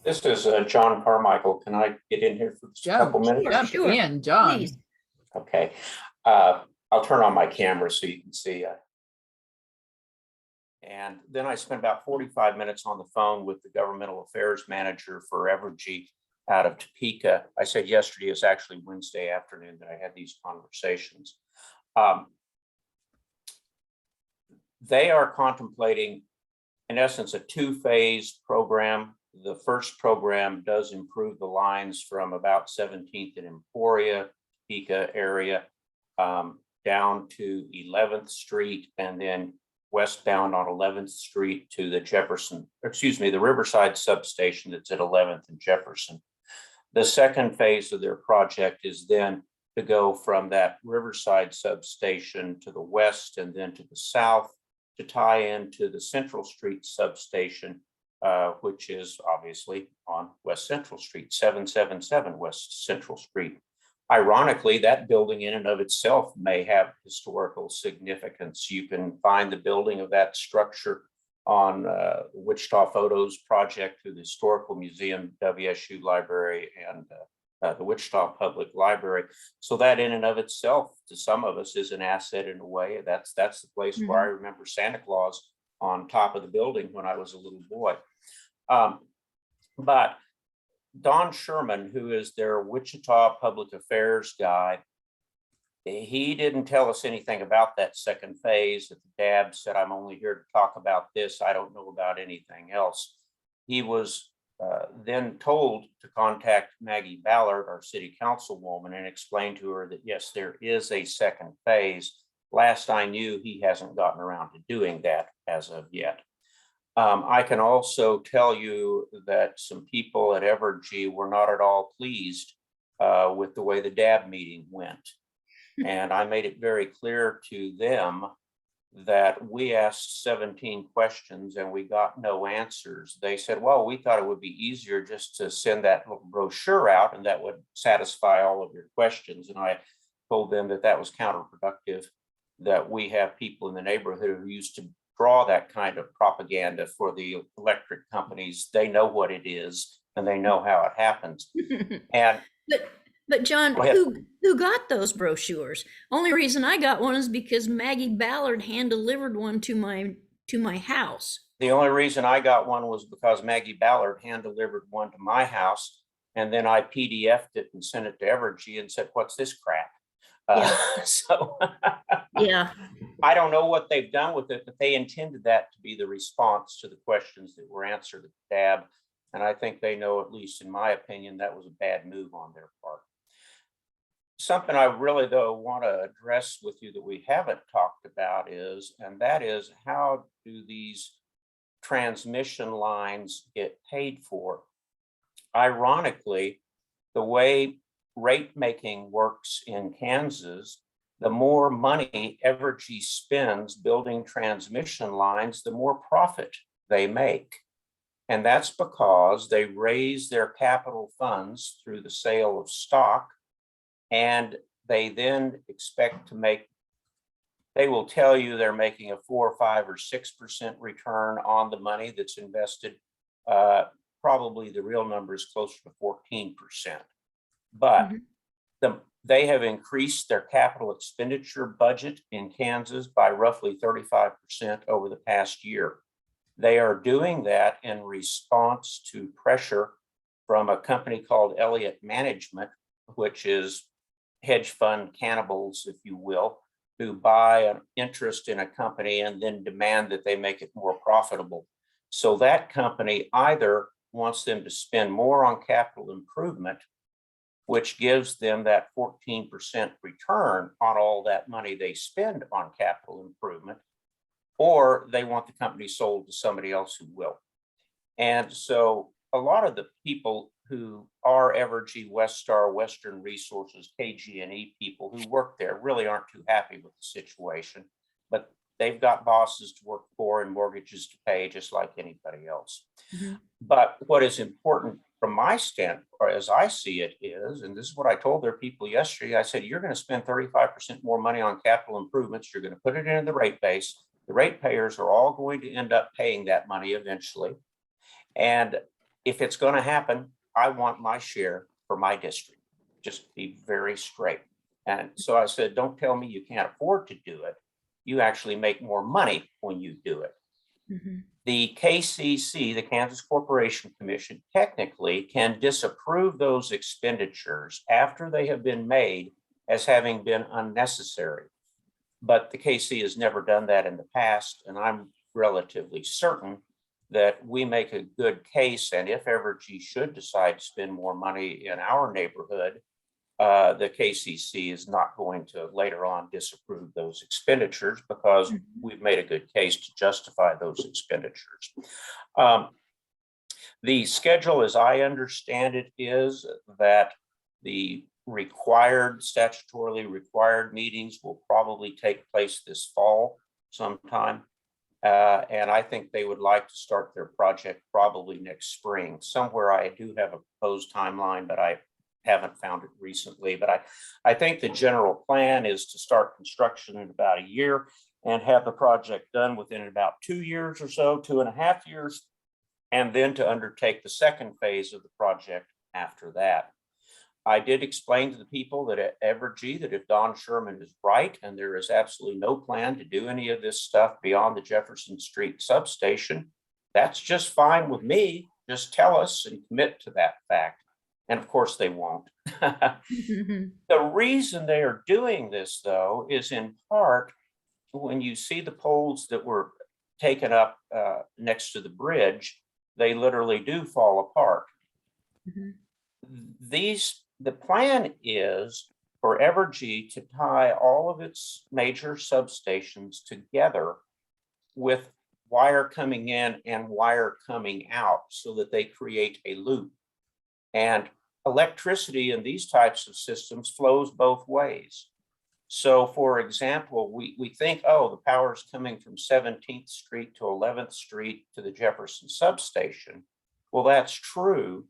This is John Carmichael. Can I get in here for just a couple minutes? Jump Sure, in, John. please. Okay. I'll turn on my camera so you can see. And then I spent about 45 minutes on the phone with the governmental affairs manager for Evergy out of Topeka. I said yesterday, it's actually Wednesday afternoon that I had these conversations. They are contemplating, in essence, a two-phase program. The first program does improve the lines from about 17th and Emporia, Topeka area, down to 11th Street, and then westbound on 11th Street to the Riverside substation that's at 11th and Jefferson. The second phase of their project is then to go from that Riverside substation to the west and then to the south to tie into the Central Street substation, which is obviously on West Central Street, 777 West Central Street. Ironically, that building in and of itself may have historical significance. You can find the building of that structure on Wichita Photos project through the Historical Museum, WSU Library, and the Wichita Public Library. So that in and of itself, to some of us, is an asset in a way. That's the place where I remember Santa Claus on top of the building when I was a little boy. But Don Sherman, who is their Wichita public affairs guy, he didn't tell us anything about that second phase. That the DAB said, "I'm only here to talk about this. I don't know about anything else." He was then told to contact Maggie Ballard, our city councilwoman, and explain to her that yes, there is a second phase. Last I knew, he hasn't gotten around to doing that as of yet. I can also tell you that some people at Evergy were not at all pleased with the way the DAB meeting went. And I made it very clear to them that we asked 17 questions and we got no answers. They said, well, we thought it would be easier just to send that little brochure out and that would satisfy all of your questions. And I told them that that was counterproductive, that we have people in the neighborhood who used to draw that kind of propaganda for the electric companies. They know what it is and they know how it happens. And But John, who got those brochures? Only reason I got one is because Maggie Ballard hand delivered one to my house. The only reason I got one was because Maggie Ballard hand delivered one to my house, and then I PDF'd it and sent it to Evergy and said, "What's this crap?" So Yeah, I don't know what they've done with it, but they intended that to be the response to the questions that were answered at the DAB. And I think they know, at least in my opinion, that was a bad move on their part. Something I really, though, want to address with you that we haven't talked about is how do these transmission lines get paid for? Ironically, the way rate making works in Kansas, the more money Evergy spends building transmission lines, the more profit they make. And that's because they raise their capital funds through the sale of stock, and they then expect to make, they will tell you they're making a 4 or 5 or 6% return on the money that's invested. Probably the real number is closer to 14%. But they have increased their capital expenditure budget in Kansas by roughly 35% over the past year. They are doing that in response to pressure from a company called Elliott Management, which is hedge fund cannibals, if you will, who buy an interest in a company and then demand that they make it more profitable. So that company either wants them to spend more on capital improvement, which gives them that 14% return on all that money they spend on capital improvement, or they want the company sold to somebody else who will. And so a lot of the people who are Evergy, Westar, Western Resources, KG&E people who work there really aren't too happy with the situation, but they've got bosses to work for and mortgages to pay just like anybody else. But what is important from my standpoint, or as I see it, is, and this is what I told their people yesterday, I said, you're going to spend 35% more money on capital improvements. You're going to put it into the rate base. The ratepayers are all going to end up paying that money eventually. And if it's going to happen, I want my share for my district. Just be very straight. And so I said, don't tell me you can't afford to do it. You actually make more money when you do it. Mhm. The KCC, the Kansas Corporation Commission, technically can disapprove those expenditures after they have been made as having been unnecessary. But the KC has never done that in the past, and I'm relatively certain that we make a good case, and if Evergy should decide to spend more money in our neighborhood, the KCC is not going to later on disapprove those expenditures because we've made a good case to justify those expenditures. The schedule, as I understand it, is that the statutorily required meetings will probably take place this fall sometime. And I think they would like to start their project probably next spring. Somewhere I do have a proposed timeline, but I haven't found it recently. But I think the general plan is to start construction in about a year and have the project done within about 2 years or so, 2.5 years, and then to undertake the second phase of the project after that. I did explain to the people that at Evergy that if Don Sherman is right and there is absolutely no plan to do any of this stuff beyond the Jefferson Street substation, that's just fine with me. Just tell us and commit to that fact. And of course they won't. The reason they are doing this, though, is in part when you see the poles that were taken up next to the bridge, they literally do fall apart. The plan is for Evergy to tie all of its major substations together with wire coming in and wire coming out so that they create a loop. And electricity in these types of systems flows both ways. So for example, we think, oh, the power is coming from 17th Street to 11th Street to the Jefferson substation. Well, that's true.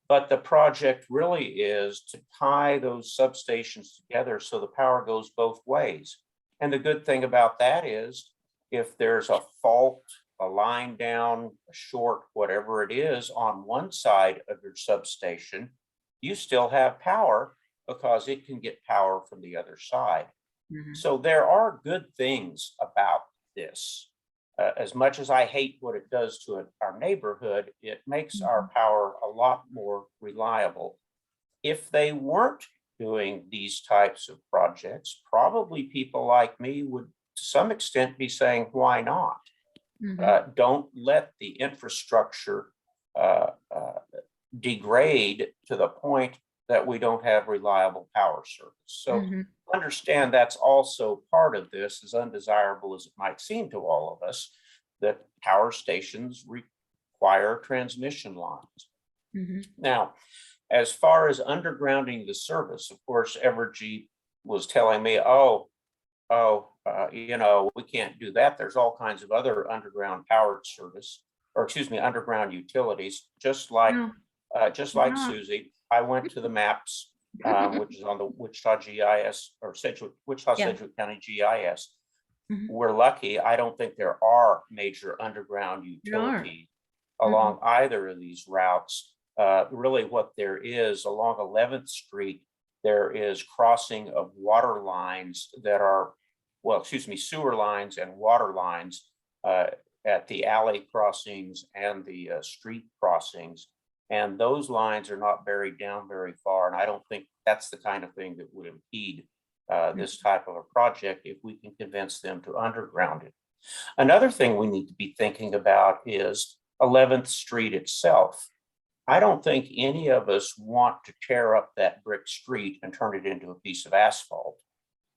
But the project really is to tie those substations together so the power goes both ways. And the good thing about that is if there's a fault, a line down, a short, whatever it is on one side of your substation, you still have power because it can get power from the other side. So there are good things about this. As much as I hate what it does to our neighborhood, it makes our power a lot more reliable. If they weren't doing these types of projects, probably people like me would to some extent be saying, why not? Don't let the infrastructure degrade to the point that we don't have reliable power service. So understand that's also part of this, as undesirable as it might seem to all of us, that power stations require transmission lines. Now, as far as undergrounding the service, of course, Evergy was telling me, we can't do that. There's all kinds of other underground powered service, or excuse me, underground utilities, just like Susie. I went to the maps, which is on the Wichita GIS or Wichita Sedgwick County GIS. We're lucky. I don't think there are major underground utilities along either of these routes. Really what there is along 11th Street, there is crossing of water lines that are, sewer lines and water lines at the alley crossings and the street crossings. And those lines are not buried down very far. And I don't think that's the kind of thing that would impede this type of a project if we can convince them to underground it. Another thing we need to be thinking about is 11th Street itself. I don't think any of us want to tear up that brick street and turn it into a piece of asphalt.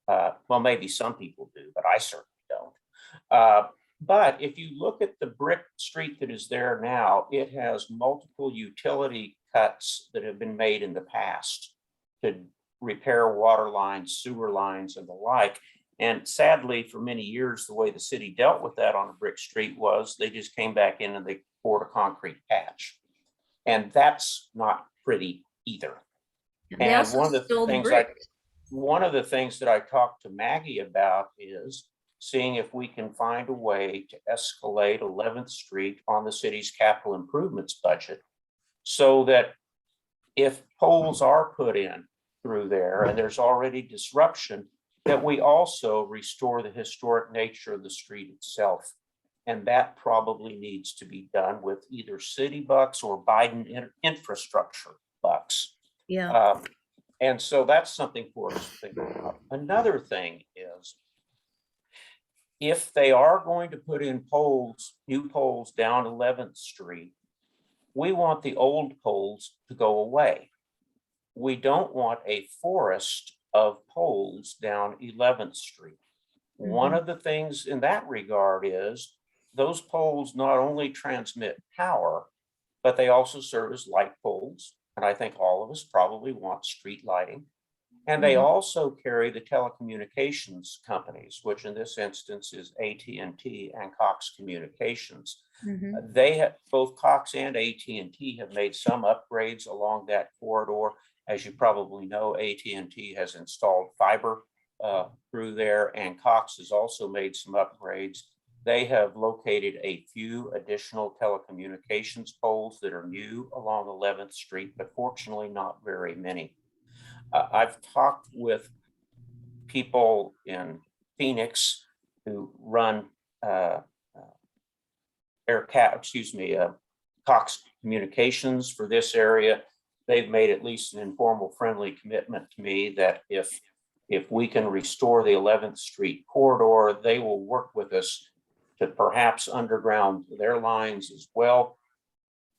Well, maybe some people do, but I certainly don't. But if you look at the brick street that is there now, it has multiple utility cuts that have been made in the past to repair water lines, sewer lines, and the like. And sadly, for many years, the way the city dealt with that on a brick street was they just came back in and they poured a concrete patch. And that's not pretty either. And one of the things that I talked to Maggie about is seeing if we can find a way to escalate 11th Street on the city's capital improvements budget so that if poles are put in through there and there's already disruption, that we also restore the historic nature of the street itself. And that probably needs to be done with either city bucks or Biden infrastructure bucks. Yeah. And so that's something for us to think about. Another thing is, if they are going to put in poles, new poles down 11th Street, we want the old poles to go away. We don't want a forest of poles down 11th Street. One of the things in that regard is those poles not only transmit power, but they also serve as light poles. And I think all of us probably want street lighting. And they also carry the telecommunications companies, which in this instance is AT&T and Cox Communications. They have, both Cox and AT&T have made some upgrades along that corridor. As you probably know, AT&T has installed fiber through there, and Cox has also made some upgrades. They have located a few additional telecommunications poles that are new along 11th Street, but fortunately not very many. I've talked with people in Phoenix who run Cox Communications for this area. They've made at least an informal, friendly commitment to me that if we can restore the 11th Street corridor, they will work with us to perhaps underground their lines as well.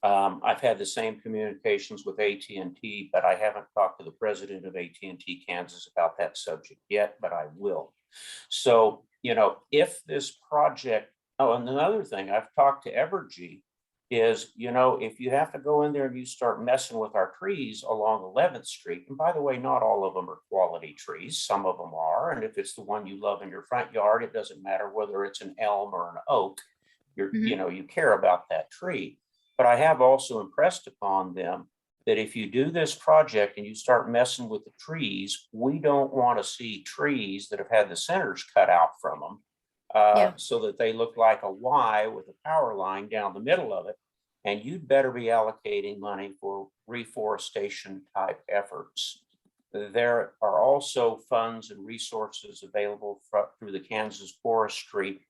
I've had the same communications with AT&T, but I haven't talked to the president of AT&T Kansas about that subject yet, but I will. So, you know, if this project, oh, and another thing, I've talked to Evergy, is, you know, if you have to go in there and you start messing with our trees along 11th Street, and by the way, not all of them are quality trees, some of them are, and if it's the one you love in your front yard, it doesn't matter whether it's an elm or an oak, you know, you care about that tree. But I have also impressed upon them that if you do this project and you start messing with the trees, we don't want to see trees that have had the centers cut out from them, so that they look like a Y with a power line down the middle of it. And you'd better be allocating money for reforestation type efforts. There are also funds and resources available through the Kansas Forestry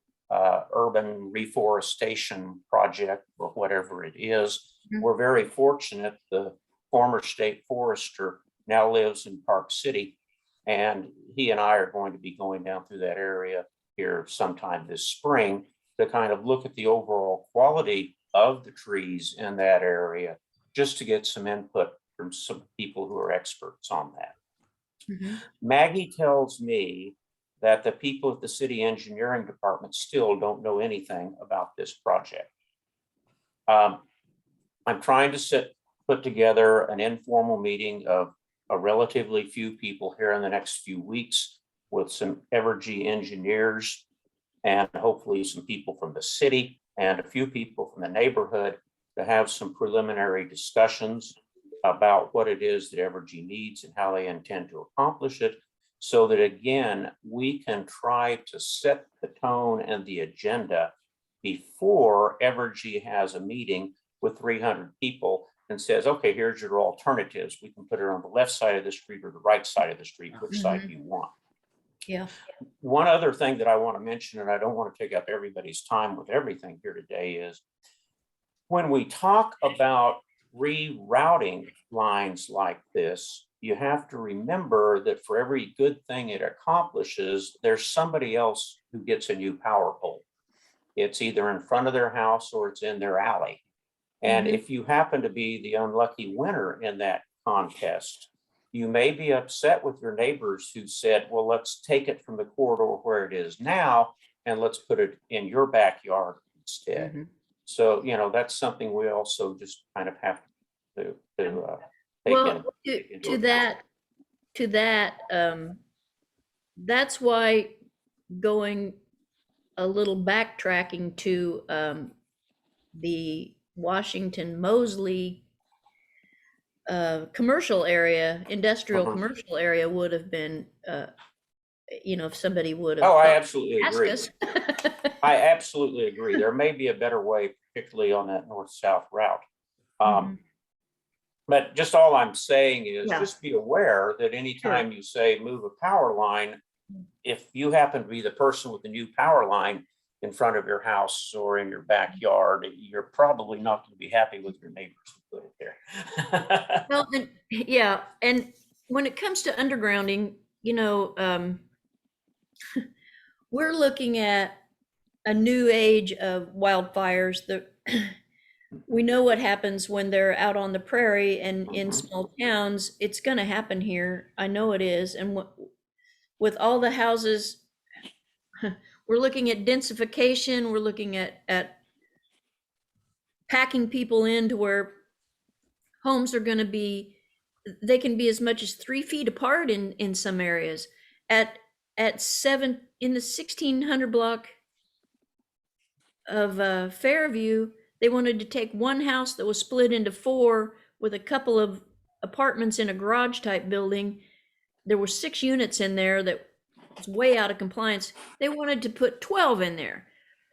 urban reforestation project, or whatever it is. We're very fortunate. The former state forester now lives in Park City, and he and I are going to be going down through that area here sometime this spring to kind of look at the overall quality of the trees in that area, just to get some input from some people who are experts on that. Maggie tells me that the people at the city engineering department still don't know anything about this project. I'm trying to put together an informal meeting of a relatively few people here in the next few weeks with some Evergy engineers and hopefully some people from the city and a few people from the neighborhood to have some preliminary discussions about what it is that Evergy needs and how they intend to accomplish it, so that again, we can try to set the tone and the agenda before Evergy has a meeting with 300 people and says, okay, here's your alternatives. We can put it on the left side of the street or the right side of the street, which side do you want? Yeah. One other thing that I want to mention, and I don't want to take up everybody's time with everything here today, is when we talk about rerouting lines like this, you have to remember that for every good thing it accomplishes, there's somebody else who gets a new power pole. It's either in front of their house or it's in their alley. And if you happen to be the unlucky winner in that contest, you may be upset with your neighbors who said, well, let's take it from the corridor where it is now and let's put it in your backyard instead. So, you know, that's something we also just kind of have to well, to that, that's why going a little backtracking to the Washington Mosley commercial area, industrial commercial area would have been, you know, if somebody would have. Oh, I absolutely agree. Us. I absolutely agree. There may be a better way, particularly on that north-south route. But just all I'm saying is Yeah. just be aware that anytime you say move a power line, if you happen to be the person with the new power line in front of your house or in your backyard, you're probably not going to be happy with your neighbors who put it there. Well, and yeah, and when it comes to undergrounding, we're looking at a new age of wildfires. We know what happens when they're out on the prairie and in small towns. It's going to happen here. I know it is. And with all the houses, we're looking at densification. We're looking at packing people into where homes are going to be, they can be as much as 3 feet apart in some areas. At seven in the 1600 block of Fairview, they wanted to take one house that was split into four with a couple of apartments in a garage type building. There were 6 units in there that was way out of compliance. They wanted to put 12 in there.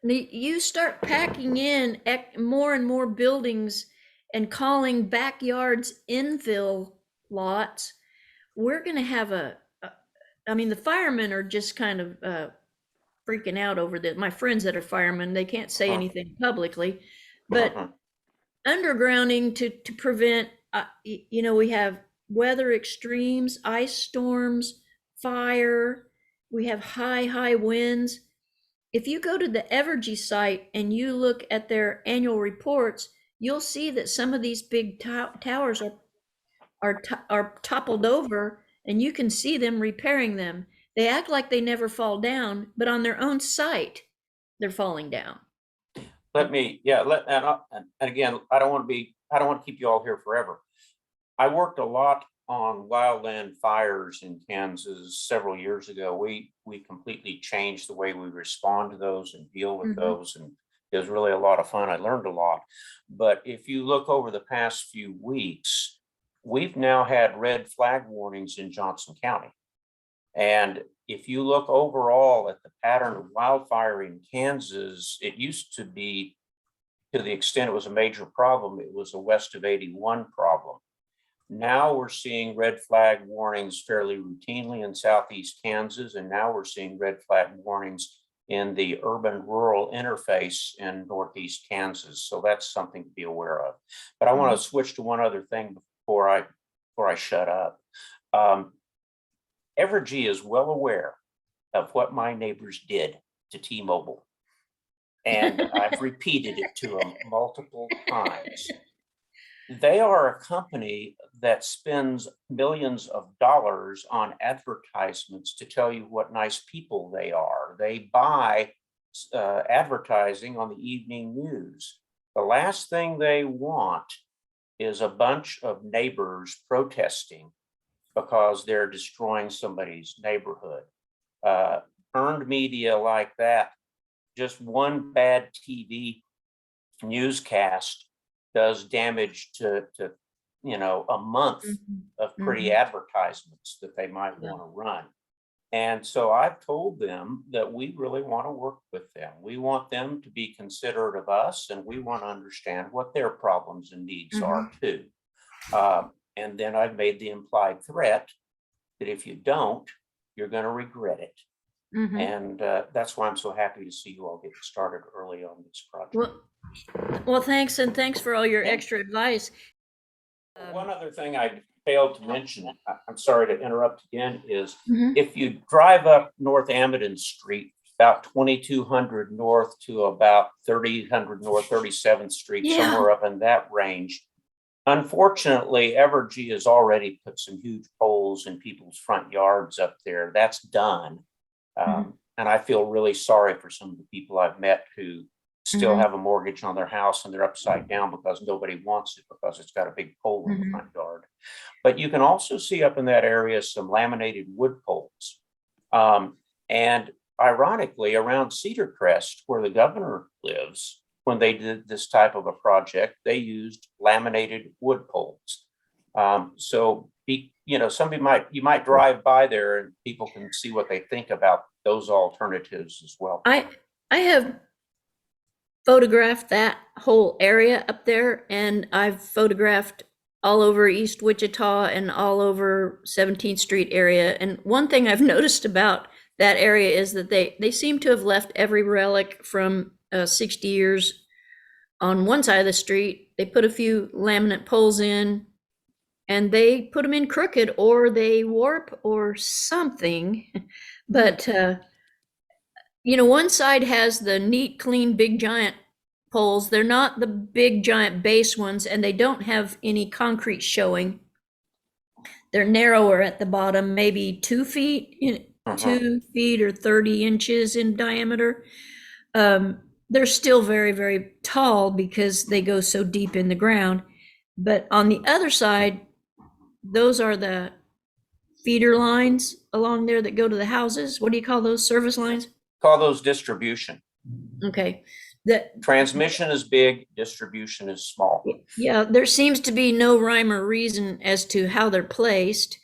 You start packing in more and more buildings and calling backyards infill lots, we're going to have I mean, the firemen are just kind of freaking out over this. My friends that are firemen, they can't say anything publicly, but undergrounding to prevent, we have weather extremes, ice storms, fire, we have high winds. If you go to the Evergy site and you look at their annual reports, you'll see that some of these big towers are toppled over, and you can see them repairing them. They act like they never fall down, but on their own site, they're falling down. And again, I don't want to keep you all here forever. I worked a lot on wildland fires in Kansas several years ago. We completely changed the way we respond to those and deal with those, and it was really a lot of fun. I learned a lot. But if you look over the past few weeks, we've now had red flag warnings in Johnson County. And if you look overall at the pattern of wildfire in Kansas, it used to be, to the extent it was a major problem, it was a west of 81 problem. Now we're seeing red flag warnings fairly routinely in southeast Kansas, and now we're seeing red flag warnings in the urban-rural interface in northeast Kansas. So that's something to be aware of. But I want to switch to one other thing before I shut up. Evergy is well aware of what my neighbors did to T-Mobile, and I've repeated it to them multiple times. They are a company that spends millions of dollars on advertisements to tell you what nice people they are. They buy advertising on the evening news. The last thing they want is a bunch of neighbors protesting because they're destroying somebody's neighborhood. Earned media like that, just one bad TV newscast does damage to a month of pretty advertisements that they might want to run. And so I've told them that we really want to work with them. We want them to be considerate of us, and we want to understand what their problems and needs are too. And then I've made the implied threat that if you don't, you're going to regret it. And that's why I'm so happy to see you all get started early on this project. Well, thanks, and thanks for all your extra advice. One other thing I failed to mention, I'm sorry to interrupt again, is if you drive up North Amidon Street, about 2200 north to about 3000 north, 37th Street, somewhere up in that range. Unfortunately, Evergy has already put some huge poles in people's front yards up there. That's done. And I feel really sorry for some of the people I've met who still have a mortgage on their house and they're upside down because nobody wants it because it's got a big pole in the front yard. But you can also see up in that area some laminated wood poles. And ironically, around Cedar Crest, where the governor lives, when they did this type of a project, they used laminated wood poles. You might drive by there and people can see what they think about those alternatives as well. I have photographed that whole area up there, and I've photographed all over East Wichita and all over 17th Street area. And one thing I've noticed about that area is that they seem to have left every relic from 60 years on one side of the street. They put a few laminate poles in and they put them in crooked or they warp or something. But, one side has the neat, clean, big, giant poles. They're not the big, giant base ones, and they don't have any concrete showing. They're narrower at the bottom, maybe 2 feet, 2 feet or 30 inches in diameter. They're still very, very tall because they go so deep in the ground. But on the other side, those are the feeder lines along there that go to the houses. What do you call those? Service lines? Call those distribution. Okay. Transmission is big, distribution is small. Yeah, there seems to be no rhyme or reason as to how they're placed.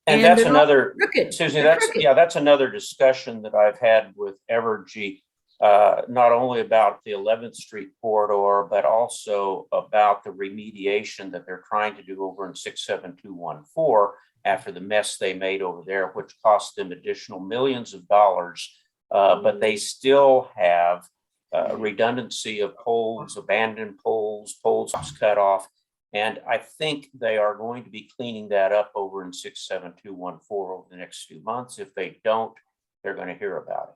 And that's they're another, crooked. Susie, They're that's, crooked. yeah, that's another discussion that I've had with Evergy, not only about the 11th Street corridor, but also about the remediation that they're trying to do over in 67214 after the mess they made over there, which cost them additional millions of dollars. But they still have redundancy of poles, abandoned poles cut off. And I think they are going to be cleaning that up over in 67214 over the next few months. If they don't, they're going to hear about it.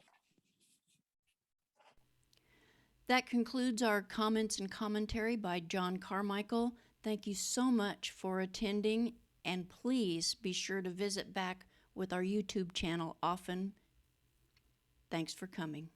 That concludes our comments and commentary by John Carmichael. Thank you so much for attending, and please be sure to visit back with our YouTube channel often. Thanks for coming.